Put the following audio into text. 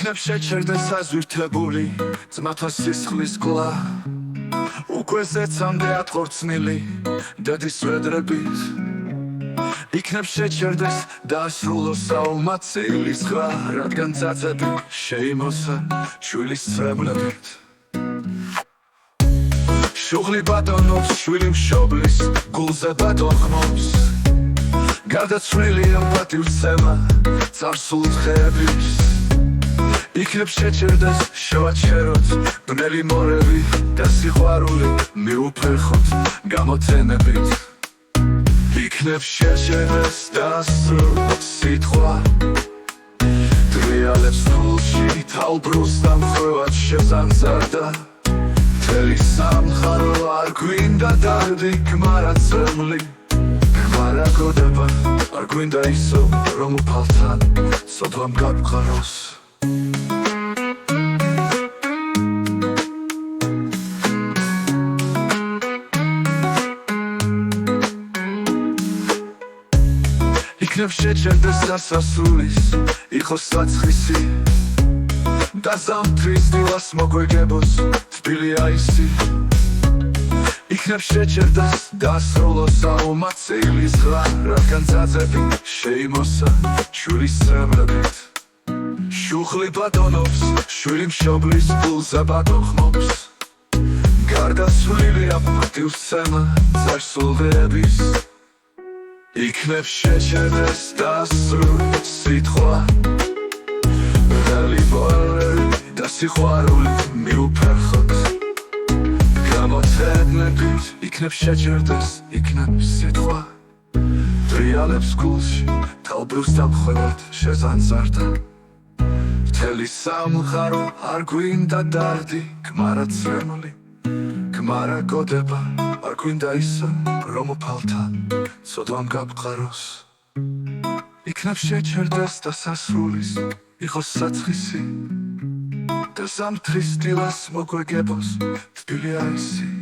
იქნებ შეჩერდეს საზვირთებული ძმათა სისხლის გლა უკვე ზეცამდე ატყორცნილი დედის ვედრებით იქნებ შეჩერდეს დაასრულოს საომაცილის ხრა რადგან ძაძები შეიმოსა შვილის წრებლებით შუღლი ბატონობს შვილი მშობლის გულზე ბატონხმობს გადაცვლილია პატივცემა წარსულ დღეების იქნებ შეჩერდეს შევაჩეროთ ბნელი მორევი და სიყვარული მიუფერხოთ გამოცენებით იქნებ შეჩერდეს დასრულოს სიტყვა დრიალებს ფულში თალბრუს დამხვევად შეზანზარდა მთელი სამხარო არ გვინდა დარდი გმარა წრემლი გმარა გოდება არ გვინდა ისო რომ უფალთან სოდვამ გაბყაროს იქნებ შეჩერდეს სასასრულის იყოს საცხისი და ზამთრის დილას მოგვეგებოს თბილი აისი იქნებ შეჩერდეს დაასრულოს საომაცილის ხრა რადგან ძაძები შეიმოსა შვილის წრებლებით შუღლი ბატონობს შვილი მშობლის გულზე ბატონხმობს გარდაცვლილია პატივცემა წარსულ დღეების იქნებ შეჩერდეს დასრულოს სიტყვა ბნელი მორევი და სიყვარული მიუფერხოთ გამოცენებით იქნებ შეჩერდეს იქნებ სიტყვა დრიალებს გულში თალბრუს დამხვევად შეზანზარდა მთელი სამხარო არ გვინდა დარდი გმარა წრემლი გმარა გოდება არ გვინდა ისო რომ უფალთან სოდვამ გაბყაროს იქნებ შეჩერდეს დასასრულის იყოს საცხისი და ზამთრის დილას მოგვეგებოს თბილი აისი